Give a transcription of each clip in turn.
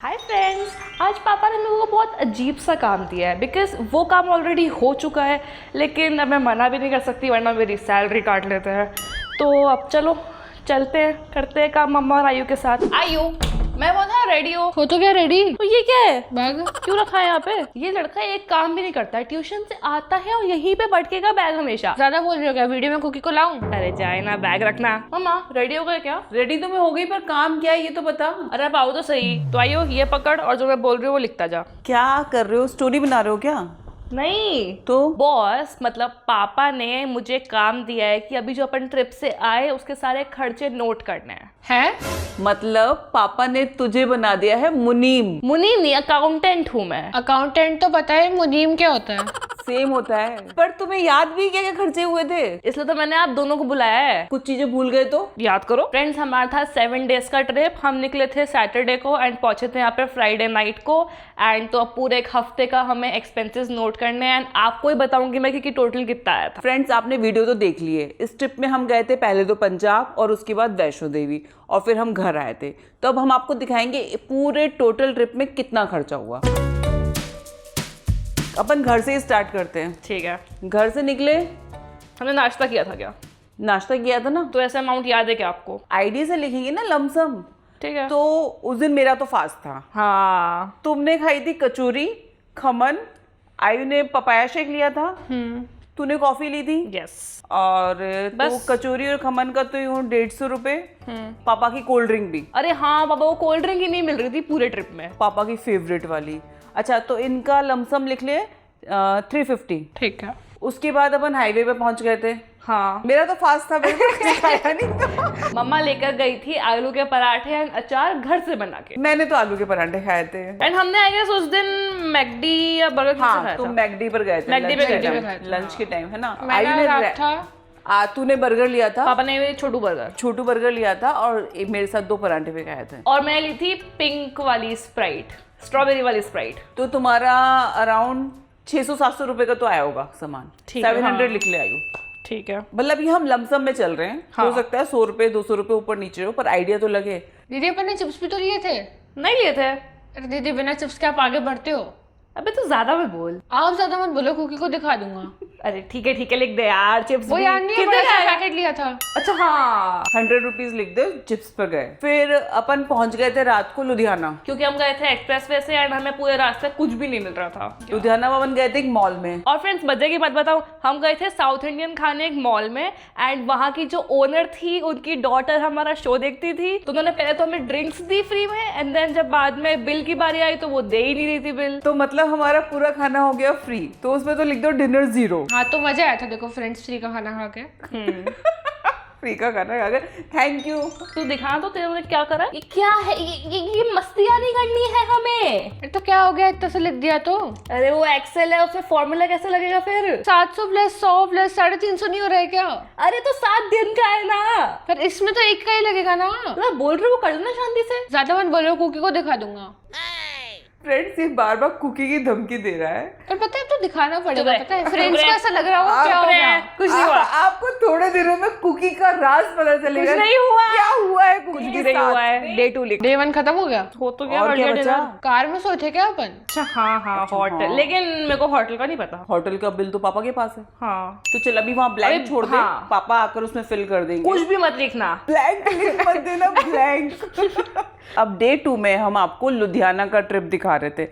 Hi friends, आज पापा ने मेरे को बहुत अजीब सा काम दिया है बिकॉज वो काम ऑलरेडी हो चुका है, लेकिन अब मैं मना भी नहीं कर सकती वरना मेरी सैलरी काट लेते हैं। तो अब चलो चलते हैं, करते हैं काम मम्मा और आयु के साथ। आयु, मैं वो था रेडी हो तो क्या रेडी? तो ये क्या है? बैग क्यों रखा है यहाँ पे? ये लड़का एक काम भी नहीं करता है, ट्यूशन से आता है और यहीं पे भटकेगा बैग हमेशा। ज्यादा बोल रहे हो क्या? वीडियो में कुकी को लाऊं? अरे जाए ना, बैग रखना। मम्मा रेडी हो गए क्या? रेडी तो मैं हो गई, पर काम क्या है ये तो बता। अरे अब आओ तो सही। तो आइयो, ये पकड़ और जो मैं बोल रही हूँ वो लिखता जा। क्या कर रहे हो? स्टोरी बना रहे हो क्या? नहीं तो बॉस, मतलब पापा ने मुझे काम दिया है कि अभी जो अपन ट्रिप से आए उसके सारे खर्चे नोट करने हैं। है? मतलब पापा ने तुझे बना दिया है मुनीम। मुनीम नहीं, अकाउंटेंट हूँ मैं। अकाउंटेंट तो पता है, मुनीम क्या होता है? सेम होता है, पर तुम्हें याद भी क्या क्या खर्चे हुए थे? इसलिए तो मैंने आप दोनों को बुलाया है। कुछ चीजें भूल गए तो याद करो। फ्रेंड्स, हमारा था 7 डेज का ट्रिप। हम निकले थे सैटरडे को एंड पहुंचे थे यहाँ पे फ्राइडे नाइट को। एंड तो अब पूरे एक हफ्ते का हमें एक्सपेंसेस नोट करने हैं एंड आपको ही बताऊंगी मैं कि टोटल कितना आया था। फ्रेंड्स, आपने वीडियो तो देख ली है। इस ट्रिप में हम गए थे पहले तो पंजाब और उसके बाद वैष्णो देवी और फिर हम घर आए थे। तो अब हम आपको दिखाएंगे पूरे टोटल ट्रिप में कितना खर्चा हुआ। अपन घर से ही स्टार्ट करते हैं। ठीक है। घर से निकले, हमने नाश्ता किया था क्या? नाश्ता किया था ना। तो ऐसा अमाउंट याद है क्या आपको? आईडी से लिखेंगे ना, लमसम। ठीक है। तो उस दिन मेरा तो फास्ट था। हाँ, तुमने खाई थी कचौरी, खमन, आयु ने पपाया शेक लिया था, तूने कॉफी ली थी। यस। और तो बस। कचौरी और खमन का तो यूं 150 रुपए। पापा की कोल्ड ड्रिंक भी, अरे हाँ पापा, वो कोल्ड ड्रिंक ही नहीं मिल रही थी पूरे ट्रिप में। पापा की फेवरेट वाली। अच्छा, तो इनका लमसम लिख ले 350। ठीक है। उसके बाद अपन हाईवे पे पहुंच गए थे। हाँ, मेरा तो फास्ट था, मैंने कुछ खाया नहीं था। मम्मा लेकर गई थी आलू के पराठे एंड अचार घर से बना के। मैंने तो आलू के पराठे खाए थे। एंड हमने आई गेस उस दिन मैकडी या बर्गर किंग से हाँ, खाया तुम था। मैकडी पर गए थे। मैकडी पे गए थे। लंच के टाइम है ना। मेरा आयु रात ने था। तूने बर्गर लिया था, पापा ने छोटू बर्गर छोटू बर्गर लिया था और मेरे साथ 2 पराठे पे खाए थे। और मैंने ली थी पिंक वाली स्प्राइट, स्ट्रॉबेरी वाली स्प्राइट। तो तुम्हारा अराउंड 600-700 रुपए का तो आया होगा सामान। ठीक है, 700 हाँ। लिख ले आयु। ठीक है। मतलब ये हम लमसम में चल रहे हैं। हाँ। हो सकता है 100 रुपए 200 रुपए ऊपर नीचे हो, पर आइडिया तो लगे। दीदी अपन ने चिप्स भी तो लिए थे। नहीं लिए थे। अरे दीदी, बिना चिप्स के आप आगे बढ़ते हो? अबे तू ज्यादा मत बोल। आप ज्यादा मत बोलो, कुकी को दिखा दूंगा। अरे ठीक है लिख दे यार। चिप्स वो भी। याद नहीं है, कितने बड़ा का सा आया? पैकेट लिया था। अच्छा हाँ, 100 रुपीज लिख दे, चिप्स पर गए। फिर अपन पहुंच गए थे रात को लुधियाना। क्योंकि हम गए थे एक्सप्रेसवे से एंड हमें पूरे रास्ते कुछ भी नहीं मिल रहा था। लुधियाना में अपन गए थे एक मॉल में। और फ्रेंड्स, मजे की बात बताऊं, हम गए थे साउथ इंडियन खाने एक मॉल में एंड वहाँ की जो ओनर थी उनकी डॉटर हमारा शो देखती थी। तो उन्होंने पहले तो हमें ड्रिंक्स दी फ्री में एंड देन जब बाद में बिल की बारी आई तो वो दे ही नहीं रही थी बिल। तो मतलब हमारा पूरा खाना हो गया फ्री। तो उसमें तो लिख दो डिनर 0। हाँ, तो मजा आया था। देखो फ्रेंड्स, फ्री का खाना खा के। फ्री का खाना खा के थैंक यू। तू दिखा तो तेरे क्या करा? ये क्या है? ये मस्तियाँ नहीं करनी है हमें। अरे तो क्या हो गया, इतना से लिख दिया तो? अरे वो एक्सेल है, उसमें फॉर्मूला कैसे लगेगा फिर? 700 प्लस 100 प्लस 350 नहीं हो रहा है क्या? अरे तो 7 दिन का है ना। पर इसमें तो एक का ही लगेगा ना। तो बोल रही हूँ, वो कर दो ना शांति से। ज्यादा मत बोलो, कुकी को दिखा दूंगा। फ्रेंड्स, ये बार बार कुकी की धमकी दे रहा है। पर पता है, तो दिखाना पड़ेगा। चुप रहे। पता है फ्रेंड्स को ऐसा लग रहा होगा आप क्या हो चुप गया। रहे। कुछ नहीं हुआ। आपको थोड़े दिनों में कुकी का राज पता चलेगा। कुछ नहीं हुआ। क्या हुआ है कुछ कुकी भी के नहीं हुआ साथ? है। डे 2 लिख। डे 1 खत्म हो गया। हो तो गया। और क्या earlier बचा? dinner। कार में सोए थे क्या अपन? अच्छा हाँ, होटल। लेकिन मेरे को होटल का नहीं पता। होटल का बिल तो पापा के पास है। हाँ, तो चल अभी वहाँ ब्लैंक अरे छोड़ दे। हाँ। पापा आकर उसमें फिल कर देंगे। कुछ भी मत लिखना। ब्लैंक लिख मत देना, ब्लैंक। अब डे 2 में हम आपको लुधियाना का ट्रिप दिखा रहे थे।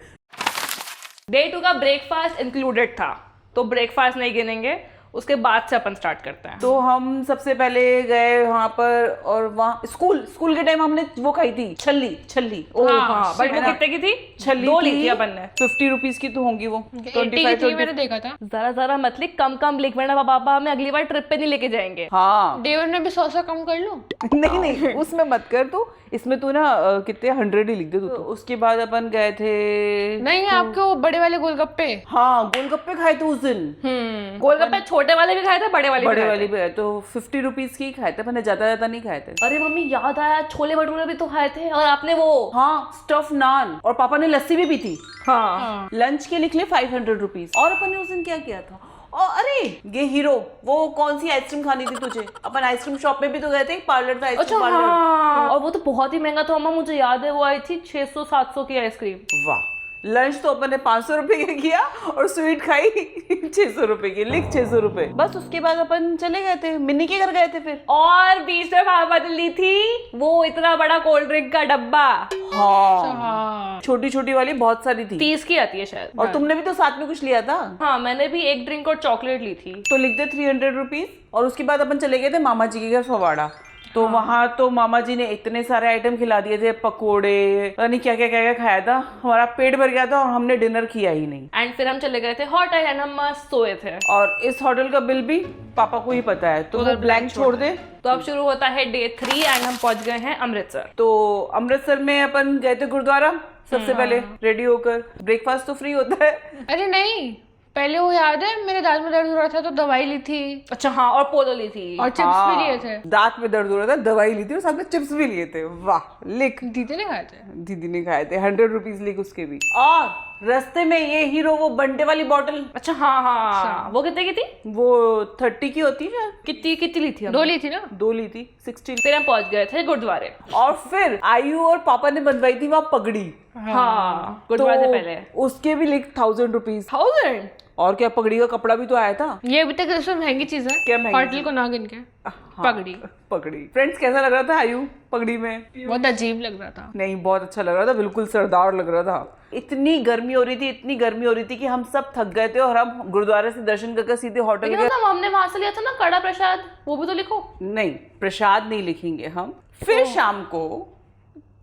डे 2 का ब्रेकफास्ट इंक्लूडेड था, तो ब्रेकफास्ट नहीं गिनेंगे। उसके बाद से अपन स्टार्ट करते हैं। तो हम सबसे पहले गए वहाँ पर और वहाँ स्कूल के टाइम हमने वो खाई थी छल्ली। ओह हाँ, हाँ, बट वो है ना? कितने की थी? छल्ली 2 ली थी थी अपन ने। 50 रुपीज की तो होंगी वो। 80 की थी, मैंने देखा था। जरा मत लिख, कम लिख, वरना पापा हमें अगली बार ट्रिप पे नहीं लेके जाएंगे। हाँ। डे 1 में भी 100 कम कर लो। नहीं उसमें मत कर तू। इसमें तू ना कितने 100 ही लिख दे तू। तो उसके बाद अपन गए थे। नहीं, आपके वो बड़े वाले गोलगप्पे। हाँ, गोलगप्पे खाए थे उस दिन। गोलगप्पे छोटे वाले भी खाए थे, बड़े वाले भी बड़े खाए वाली थे। भी है तो 50 रुपीज की ही खाए थे, मैंने ज्यादा नहीं खाए थे। अरे मम्मी याद आया, छोले भटूरे भी तो खाए थे और आपने वो। हाँ, स्टफ नान, और पापा ने लस्सी भी पी थी। हाँ। लंच के लिख ले 500 रुपीज। और अपन ने उस दिन क्या किया था? अरे ये हीरो, वो कौन सी आइसक्रीम खानी थी तुझे? अपन आइसक्रीम शॉप में भी तो गए थे, पार्लर था, अच्छा आइसक्रीम पार्लर। हाँ, और वो तो बहुत ही महंगा था अम्मा, मुझे याद है वो आई थी 600-700 की आइसक्रीम। वाह, लंच तो अपन ने 500 रुपए का किया और स्वीट खाई 600 रुपए की, लिख 600 रुपए। बस उसके बाद अपन चले गए थे, मिन्नी के घर गए थे फिर। और बीच में पापा ने ली थी वो इतना बड़ा कोल्ड ड्रिंक का डब्बा, हाँ, छोटी छोटी वाली बहुत सारी थी, 30 की आती है शायद। और तुमने भी तो साथ में कुछ लिया था। हाँ, मैंने भी एक ड्रिंक और चॉकलेट ली थी। तो लिख दे 300 रुपीज। और उसके बाद अपन चले गए थे मामा जी के घर फवाड़ा। तो वहाँ तो मामा जी ने इतने सारे आइटम खिला दिए थे, पकोड़े, पता नहीं क्या क्या क्या क्या खाया था, हमारा पेट भर गया था और हमने डिनर किया ही नहीं। एंड फिर हम चले गए थे होटल एंड हम मस्त सोए थे। और इस होटल का बिल भी पापा को ही पता है, तो वो ब्लैंक छोड़ दे। तो अब शुरू होता है डे 3 एंड हम पहुंच गए हैं अमृतसर। तो अमृतसर में अपन गए थे गुरुद्वारा सबसे पहले रेडी होकर। ब्रेकफास्ट तो फ्री होता है। अरे नहीं, पहले वो याद है मेरे दांत में दर्द हो रहा था तो दवाई ली थी अच्छा हाँ, और पोलो ली थी और चिप्स भी लिए थे। दांत में दर्द हो रहा था, दवाई ली थी और साथ में चिप्स भी लिए थे। वाह, लिख। दीदी ने खाए थे। दीदी ने खाए थे, 100 रुपीज लिख उसके भी। और रास्ते में ये हीरो वो बंटे वाली बॉटल, अच्छा हाँ, वो कितने की थी? वो 30 की होती है। कितनी कितनी ली थी? 2 ली थी ना। 2 ली थी, 60। फिर हम पहुंच गए थे गुरुद्वारे। और फिर आयु और पापा ने बनवाई थी वहाँ पगड़ी। हाँ, गुरुद्वारे से पहले। उसके भी लिख 1000 रुपीज। 1000? और क्या, पगड़ी का कपड़ा भी तो आया था। ये अभी तक सबसे महंगी चीज है। क्या महंगी होटल को ना गिन के। पगड़ी। पगड़ी। फ्रेंड्स, कैसा लग रहा था आयु पगड़ी में? बहुत अजीब लग रहा था। नहीं, बहुत अच्छा लग रहा था, बिल्कुल सरदार लग रहा था। इतनी गर्मी हो रही थी, इतनी गर्मी हो रही थी कि हम सब थक गए थे और हम गुरुद्वारे से दर्शन करके सीधे होटल गए। मतलब हमने वहां से लिया था ना कड़ा प्रसाद, वो भी तो लिखो। नहीं, प्रसाद नहीं लिखेंगे हम। फिर शाम को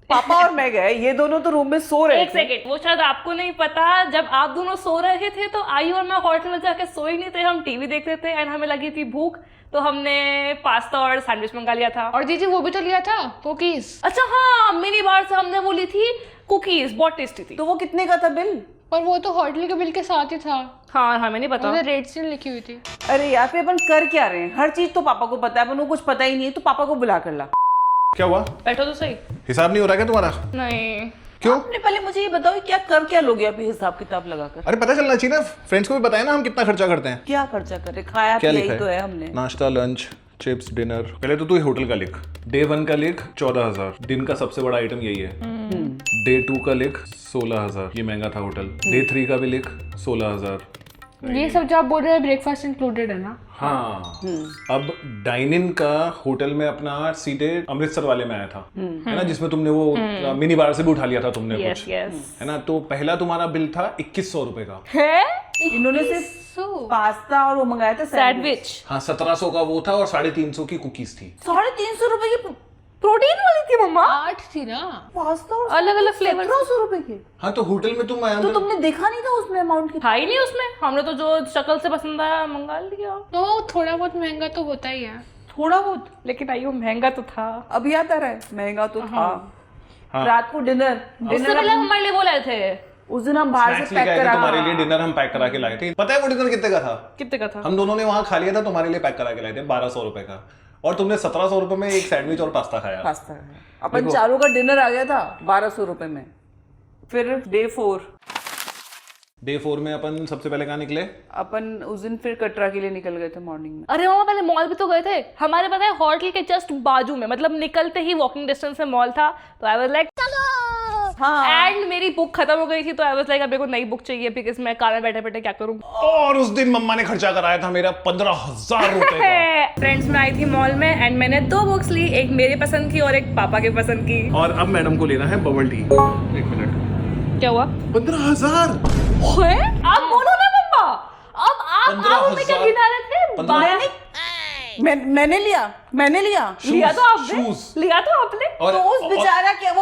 पापा और मैं गए, ये दोनों तो रूम में सो रहे एक सेकंड, वो शायद आपको नहीं पता, जब आप दोनों सो रहे थे तो आयु और मैं होटल में जाके सोए नहीं थे, हम टीवी देख रहे थे एंड हमें लगी थी भूख, तो हमने पास्ता और सैंडविच मंगा लिया था। और दीदी वो भी तो लिया था, कुकीज। अच्छा हाँ, मिनी बार से हमने वो ली थी कुकीज, बहुत टेस्टी थी। तो वो कितने का था बिल? पर वो तो होटल के बिल के साथ ही था। हाँ, हमें नहीं पता। उन्होंने रेट से लिखी हुई थी। अरे यार, फिर अपन कर क्या रहे हैं? हर चीज तो पापा को पता है, अपन को कुछ पता ही नहीं है, तो पापा को बुला कर ला। क्या हुआ? बैठो तो सही। हिसाब नहीं हो रहा क्या तुम्हारा? नहीं। क्यों? आपने पहले मुझे ये बताओ, क्या कर क्या लोगे अभी हिसाब किताब लगाकर? अरे पता चलना चाहिए ना, फ्रेंड्स को भी बताया ना हम कितना खर्चा करते हैं। क्या खर्चा करे? खाया क्या पिया लिखा ही तो है हमने। नाश्ता, लंच, चिप्स, डिनर। पहले तो तू होटल का लिख। डे 1 का लिख 14,000, दिन का सबसे बड़ा आइटम यही है। डे 2 का लिख 16,000, ये महंगा था होटल। डे 3 का भी लिख 16,000। ये सब जो आप बोल रहे हैं ब्रेकफास्ट इंक्लूडेड है ना? हाँ। अब डाइन इन का होटल में अपना सीधे अमृतसर वाले में आया था, है ना, जिसमें तुमने वो मिनी बार से भी उठा लिया था तुमने कुछ, है ना। तो पहला तुम्हारा बिल था 2100 रुपए का। है? इन्होंने सिर्फ पास्ता और वो मंगाया था सैंडविच। हाँ, 1700 का वो था और 350 की कुकीज थी। 350 रुपए की प्रोटीन वाली थी मम्मा। 8 थी ना। पास्ता और अलग-अलग फ्लेवर। 1700 रुपए के। हाँ, तो होटल में तुम तो तुमने देखा नहीं था उसमें अमाउंट कितना? था ही नहीं उसमें, हमने तो जो शक्ल से पसंद आया मंगा लिया। तो थोड़ा बहुत महंगा तो होता ही है। थोड़ा बहुत, लेकिन आइयो महंगा तो था। अब याद आ रहा है, महंगा तो था। हाँ। रात को डिनर उससे पहले हमारे लिए वो लाए थे। उस दिन हम बाहर से स्नैक्स लेके पैक आए थे करा। तुम्हारे लिए, डिनर हम पैक करा के लाए थे। पता है वो डिनर कितने का था? कितने का था? हम दोनों ने वहाँ खा लिया था, तुम्हारे लिए पैक करा के लाए थे 1200 रुपए का, और तुमने 1700 रुपए में एक सैंडविच और पास्ता खाया। पास्ता है। अपन चारों का डिनर आ गया था 1200 रुपए में। फिर डे 4 में अपन सबसे पहले कहाँ निकले? अपन उस दिन फिर कटरा के लिए निकल गए थे मॉर्निंग में। अरे मामा, पहले मॉल भी तो गए थे। हमारे पता है होटल के जस्ट बाजू में, मतलब निकलते ही वॉकिंग डिस्टेंस में मॉल था। तो आई वाज लाइक हाँ। एंड मेरी बुक खत्म हो गई थी, तो आई वाज लाइक अब मेरे को नई बुक चाहिए, बिकॉज मैं कार में बैठे बैठे क्या करूँ। और उस दिन मम्मा ने खर्चा कराया था मेरा 15,000 रुपए का। फ्रेंड्स, मैं आई थी मॉल में एंड मैंने 2 बुक्स ली, एक मेरी पसंद की और एक पापा की पसंद की। और अब मैडम को लेना है बबल टी। 1 मिनट। क्या हुआ? 15,000। आप बोलो ना मम्मा, अब आप हमें क्या गिना रहे थे? मैंने लिया लिया तो आपने, Shoes. लिया तो आपने। और तो वो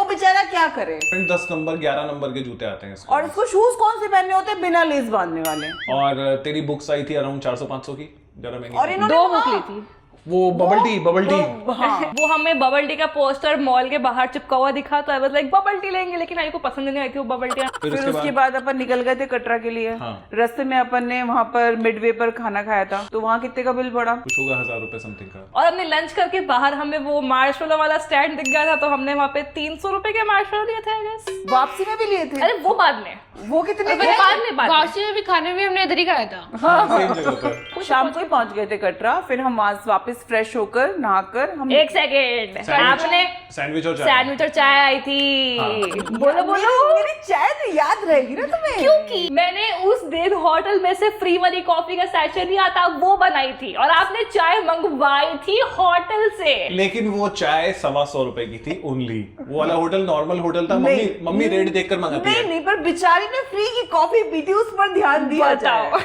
बेचारा क्या करे? 10 नंबर 11 नंबर के जूते आते हैं इसको। और इसको शूज कौन से पहनने होते हैं? बिना लेस बांधने वाले। और तेरी बुक्स आई थी अराउंड 400-500 की, जरा महंगी। और इन्होंने 2 बुक ली थी। वो बबल टी वो हमें बबल टी का पोस्टर मॉल के बाहर चिपका हुआ दिखा, तो I was like bubble tea लेंगे, लेकिन आई को पसंद नहीं आई थी वो बबल टी। फिर उसके बाद अपन निकल गए थे कटरा के लिए। हाँ। रास्ते में अपन ने वहाँ पर मिडवे पर खाना खाया था। तो वहाँ कितने का बिल पड़ा? कुछ होगा 1000 रुपए समथिंग का। और हमने लंच करके बाहर हमें वो मार्शमेलो वाला स्टैंड दिख गया था, तो हमने वहाँ पे 300 रुपए के मार्शमेलो लिए थे आई गेस। वापसी में भी लिए थे? अरे वो बाद में, वो कितने के? बाद में काशी में भी खाने में हमने इधर ही खाया था। सेम जगह पर। शाम को ही पहुंच गए थे कटरा, फिर हम वहां से वापस फ्रेश होकर नहाकर हम एक सेकेंड, आपने सैंडविच और चाय। सैंडविच और चाय आई थी। बोलो बोलो। मेरी चाय तो याद रहेगी ना तुम्हें? क्योंकि मैंने उस दिन होटल में से फ्री वाली कॉफी का सैशे नहीं आता वो बनाई थी, और आपने चाय मंगवाई थी होटल से। लेकिन वो चाय 125 रुपए की थी ओनली। वो वाला होटल नॉर्मल होटल था। मम्मी रेट देखकर मंगाती है। नहीं, पर बेचारी ने फ्री की कॉफी पी थी, उस पर ध्यान दिया जाओ।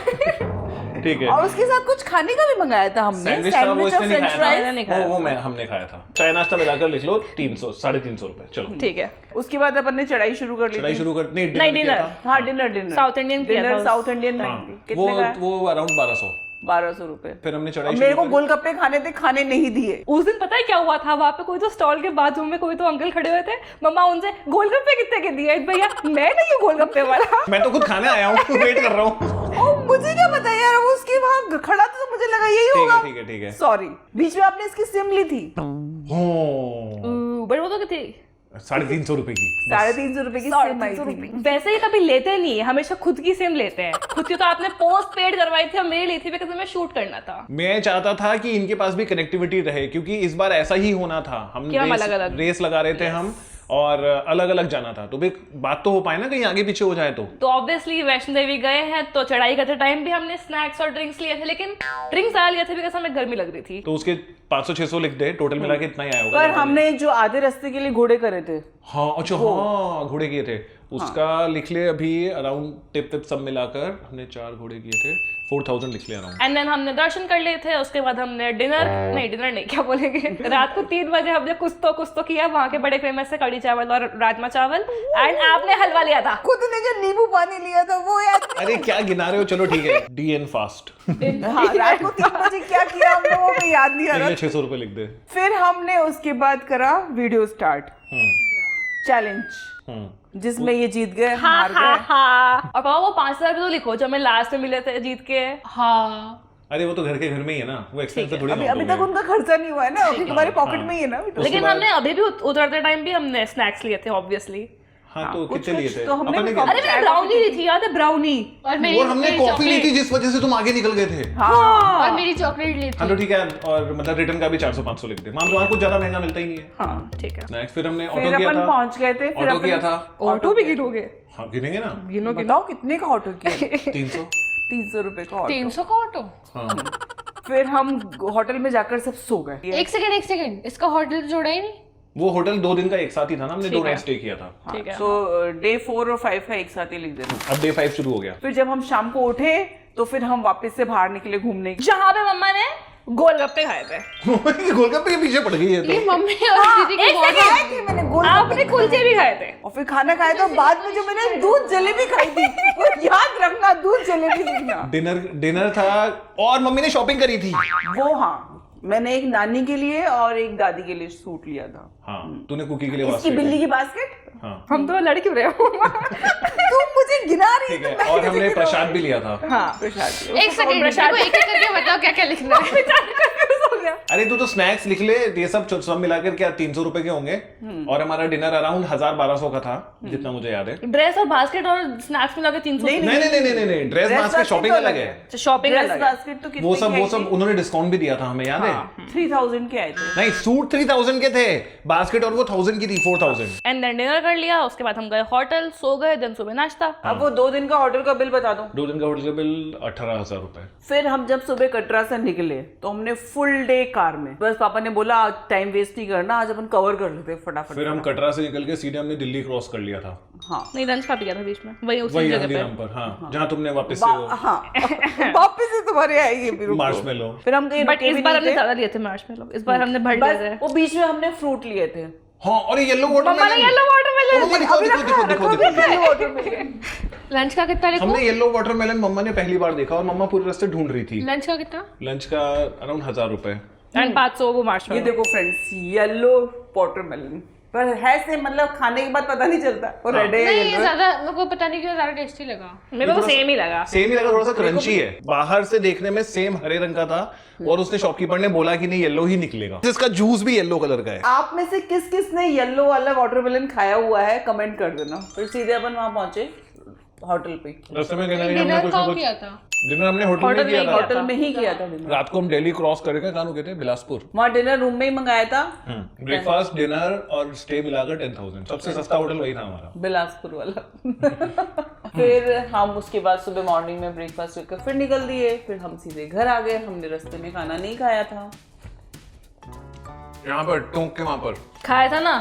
ठीक है। और उसके साथ कुछ खाने का भी मंगाया था हमने, सैंडविच था, वो और इसने नहीं फ्रेंच खाया फ्राइज। था। वो हमने खाया था। चाय नाश्ता मिलाकर लिख लो 300 350 रुपए। चलो ठीक है। उसके बाद अपन ने चढ़ाई शुरू कर ली चढ़ाई थी। शुरू कर नहीं नहीं, किया डिनर। था। हाँ, डिनर साउथ इंडियन किया था। साउथ इंडियन हाँ, कितने का? वो अराउंड 1200। 1200 रुपए। फिर हमने चढ़ाई मेरे को शुरू करी। गोलगप्पे खाने थे, खाने नहीं दिए। उस दिन पता है क्या हुआ था, वहाँ पे कोई तो स्टॉल के बाजू में कोई तो अंकल खड़े हुए थे। मम्मा उनसे गोलगप्पे कितने के दिए? भैया मैं नहीं हूँ गोलगप्पे वाला। मैं तो खुद खाने आया हूँ, वेट कर रहा हूँ। ओ, मुझे क्या पता यार, वो उसके वहाँ खड़ा था तो मुझे लगा यही होगा। ठीक है। सॉरी, बीच में आपने इसकी सिम ली थी बट वो तो कितनी 350 रुपए की। 350 रुपए की सिम आई थी। वैसे ही कभी लेते नहीं है, हमेशा खुद की सिम लेते हैं। खुद की तो आपने पोस्ट पेड करवाई थी और मेरी ली थी बिकॉज़ हमें शूट करना था। मैं चाहता था कि इनके पास भी कनेक्टिविटी रहे, क्योंकि इस बार ऐसा ही होना था। हम कि हम अलग-अलग। रेस लगा रहे थे हम, और अलग अलग जाना था। तो भी बात तो हो पाए ना, कहीं आगे पीछे हो जाए तो ऑब्वियसली वैष्णो देवी गए हैं तो चढ़ाई करते टाइम भी हमने स्नैक्स और ड्रिंक्स लिए थे, लेकिन ड्रिंक्स आ लिए थे बिकॉज़ हमें गर्मी लग रही थी। तो उसके 500-600 लिख दे, टोटल मिला के इतना ही आया होगा। पर हमने जो आधे रास्ते के लिए घोड़े करे थे, हाँ अच्छा, हाँ घोड़े किए थे, उसका लिख ले अभी। अराउंड टिप सब मिलाकर हमने 4 घोड़े किए थे, 4000 लिख ले अराउंड। एंड देन हमने दर्शन कर लिए थे। उसके बाद हमने डिनर नहीं क्या बोलेंगे, रात को 3 बजे हमने कुछ तो किया। वहाँ के बड़े फेमस है कड़ी चावल और राजमा चावल, एंड आपने हलवा लिया था। खुद ने जो नींबू पानी लिया था वो याद। अरे क्या गिना रहे हो, चलो ठीक है। DN fast. हाँ, रात को 3 बजे क्या किया हमने वो भी याद नहीं आ रहा। 600 रुपए लिख दे। फिर हमने उसके बाद करा वीडियो स्टार्ट चैलेंज, जिसमें ये जीत गए, हार गए। हाँ। और पापा वो 5000 तो लिखो जो हमें लास्ट में मिले थे जीत के। हाँ, अरे वो तो घर के घर में ही है ना, वो एक्सपेंसिव थोड़ी अभी तक उनका खर्चा नहीं हुआ है ना, अभी तुम्हारे पॉकेट में ही है ना अभी तो। लेकिन हमने अभी भी उतरते टाइम भी हमने स्नैक्स लिए थे ऑब्वियसली। हाँ, तो कुछ कितने लिए थे? तो हमने अपने भी अरे मैंने ब्राउनी ली थी, याद है ब्राउनी? और मेरी और हमने कॉफी ली थी जिस वजह से तुम आगे निकल गए थे। और मेरी चॉकलेट ली हाँ थी। तो ठीक है, और मतलब रिटर्न का भी 400-500 लिख दे। मान लो कुछ ज्यादा महंगा मिलता ही नहीं है। हाँ, ठीक है। नेक्स्ट फिर हमने फिर ऑटो किया अपन था। पहुंच गए थे। फिर ऑटो किया था। ऑटो भी गिनोगे? हाँ गिनेंगे ना। गिनो बताओ कितने का ऑटो किया? 300। 300 रुपए का ऑटो। 300 का ऑटो। हाँ फिर हम होटल में जाकर सब सो गए। एक सेकंड, इसका होटल जोड़ा ही नहीं। वो होटल 2 दिन का एक साथ ही था ना, हमने 2 नाइट स्टे किया था। ठीक है। तो डे 4 और 5 का एक साथ ही लिख देना। अब डे 5 शुरू हो गया। फिर जब हम शाम को उठे तो फिर हम वापस से बाहर निकले घूमने। जहाँ पे मम्मा ने गोलगप्पे खाए थे। गोलगप्पे के पीछे पड़ गई है ये तो। मम्मी और दीदी की एक बहुत सेकंड, कि मैंने गोल आपने कुलचे भी खाए थे। और फिर खाना खाया तो बाद में जो मैंने दूध जलेबी खाई थी, वो याद रखना, दूध जलेबी लिखना। डिनर था और मम्मी ने शॉपिंग करी थी। वो हाँ, मैंने एक नानी के लिए और एक दादी के लिए सूट लिया था। हाँ, तूने कुकी के लिए इसकी बास्केट बिल्ली ली। की बास्केट। हाँ हम तो लड़ क्यों रहे हो? तुम मुझे गिना रही ठीक है, और हमने प्रसाद भी लिया था। हाँ। प्रसाद। एक सेकंड, मेरे को एक एक करके बताओ क्या क्या लिखना है। अरे तू तो स्नैक्स लिख ले, ये सब मिलाकर क्या 300 रुपए के होंगे। और हमारा डिनर अराउंड 1000-1200 का था, जितना मुझे याद है। ड्रेस और बास्केट और स्नैक्स मिला के 300। नहीं, ड्रेस बास्केट शॉपिंग अलग है। शॉपिंग ड्रेस अलग है। बास्केट तो कितने वो की आई सब थी? उन्होंने डिस्काउंट भी दिया था हमें, याद है? 3000 के आए थे। नहीं, सूट 3000 के थे, बास्केट और वो 1000 की थी, 4000। एंड देन डिनर कर लिया। उसके बाद हम गए होटल, सो गए। देन सुबह नाश्ता। अब वो 2 दिन का होटल का बिल बता दो। 2 दिन का होटल का बिल 18,000 रुपए। फिर हम जब सुबह कटरा से निकले तो हमने फुल डे कार में, बस पापा ने बोला टाइम वेस्ट नहीं करना, आज अपन कवर कर लेते हैं फटाफट। फिर हम कटरा से निकल के सीधे हमने दिल्ली क्रॉस कर लिया था। हाँ नहीं, लंच खा पिया था बीच में, वही उसी वही जगह पे। हल्दीराम पर। हाँ, जहाँ तुमने वापस से वो हाँ वापस से तुम्हारे आएंगे फिर रुको। मार्शमेलो। फिर हम कहीं बट रुके इस भी बार नहीं हमने थे। ज्यादा लिए थे मार्शमेलो। इस बार हमने भर लिए थे। बस वो बीच में हमने फ्रूट लिए थे। हाँ, और ये येलो मम्मा ने वाटरमेलन। येलो वाटरमेलन दिखो। लंच का कितना लिखूं? हमने येलो वाटरमेलन मम्मा ने पहली बार देखा और मम्मा पूरे रास्ते ढूंढ रही थी। लंच का कितना? लंच का अराउंड 1000 रुपए। एंड 500 वो ये मार्शमेलो। देखो फ्रेंड्स, येलो वाटरमेलन, पर है से मतलब खाने के बाद पता नहीं चलता वो रेड है या नहीं, ये येलो है। ज्यादा मेरे को पता नहीं क्यों ज्यादा टेस्टी लगा। मेरे को सेम ही लगा। सेम ही लगा, थोड़ा सा क्रंची है। बाहर से देखने में सेम हरे रंग का था और उसने शॉपकीपर ने बोला कि नहीं येलो ही निकलेगा। इसका जूस भी येलो कलर का है। आप में से किस किस ने येलो वाला वाटरमेलन खाया हुआ है, कमेंट कर देना। फिर सीधे अपन वहां पहुंचे होटल पे। रास्ते में कहीं ना कहीं हमने डिनर कुछ ना कहाँ कुछ किया था? डिनर हमने होटल में किया था। होटल में ही किया था डिनर। रात को हम दिल्ली क्रॉस करके कहाँ रुके थे? बिलासपुर। वहाँ डिनर रूम में ही मंगाया था, ब्रेकफास्ट, डिनर और स्टे मिलाकर 10,000। सबसे सस्ता होटल वही था हमारा, बिलासपुर वाला। फिर हम उसके बाद सुबह मॉर्निंग में ब्रेकफास्ट करके फिर निकल दिए। फिर हम सीधे घर आ गए। हमने रास्ते में खाना नहीं खाया था। यहाँ पर टोंक के वहाँ पर खाया था ना।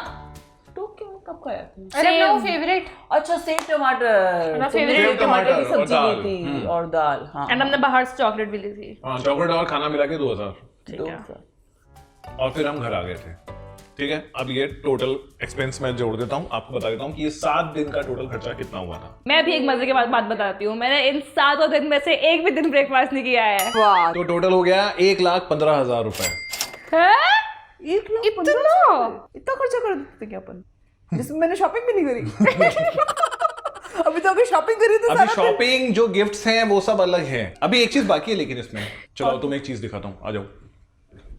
तो क्यों कब खाया था? अरे अपना वो फेवरेट। अच्छा सेव टमाटर, तुमने favorite सेव टमाटर की टमाटर और सब्जी दाल। ली थी और दाल। हाँ एंड हमने बाहर से चॉकलेट भी ली थी। हाँ, चॉकलेट और खाना मिला के 2,000। ठीक है। और फिर हम घर आ गए थे। ठीक है, अब ये टोटल एक्सपेंस मैं जोड़ देता हूँ, आपको बता देता हूँ कि ये 7 दिन का टोटल खर्चा कितना हुआ था। मैं भी एक मजे की बात बताती हूँ। मैंने इन 7 दिन में से एक भी दिन ब्रेकफास्ट नहीं किया है। वाह, तो टोटल हो गया 1,15,000 रुपए। हैं? 1,15,000 इतना खर्चा कर देते थे क्या अपन, जिसमें मैंने शॉपिंग भी नहीं करी। अभी तो अभी शॉपिंग करी तो अभी शॉपिंग जो गिफ्ट्स हैं वो सब अलग हैं। अभी एक चीज बाकी है लेकिन इसमें, चलो तुम एक चीज दिखाता हूँ, आ जाओ।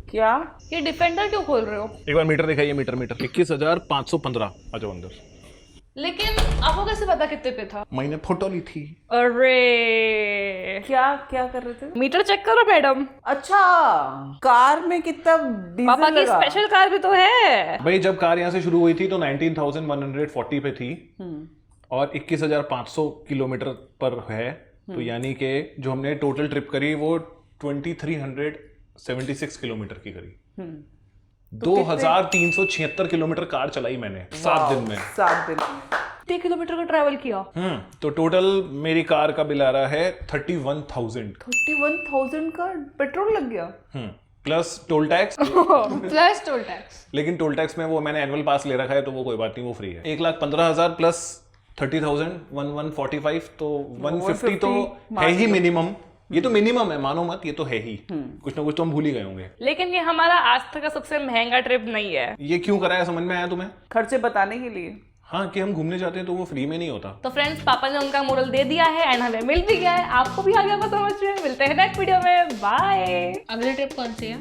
क्या ये डिफेंडर क्यों खोल रहे हो? एक बार मीटर दिखाइए, मीटर 21,515। आ जाओ अंदर। लेकिन आपको कैसे पता कितने पे था? मैंने फोटो ली थी। अरे क्या क्या कर रहे थे? मीटर चेक करो मैडम। अच्छा, कार में कितना पापा डीजल की लगा? स्पेशल कार भी तो है। भाई जब कार यहाँ से शुरू हुई थी तो 19,140 पे थी और 21,500 किलोमीटर पर है। तो यानी कि जो हमने टोटल ट्रिप करी वो 2,376 किलोमीटर की करी। 2,376 किलोमीटर कार चलाई मैंने 7 दिन में। 7 दिन में 3 किलोमीटर का ट्रैवल किया। तो टोटल मेरी कार का बिल आ रहा है 31,000 31,000 का पेट्रोल लग गया। Plus toll tax. Plus toll tax. लेकिन टोल टैक्स में वो मैंने एनुअल पास ले रखा है तो वो कोई बात नहीं, वो फ्री है। 1,15,000 प्लस 30,000 1,145 तो 150 तो है ही मिनिमम। ये तो मिनिमम है, मानो मत, ये तो है ही। कुछ ना कुछ तो हम भूल ही गए होंगे। लेकिन ये हमारा आज तक का सबसे महंगा ट्रिप नहीं है। ये क्यों कराया समझ में आया तुम्हें? खर्चे बताने के लिए। हाँ, कि हम घूमने जाते हैं तो वो फ्री में नहीं होता। तो फ्रेंड्स, पापा ने उनका मोरल दे दिया है एंड हमें मिल भी गया है। आपको भी आ गया होगा समझ में। मिलते हैं नेक्स्ट वीडियो में। बाय। अगली ट्रिप कौन सी है?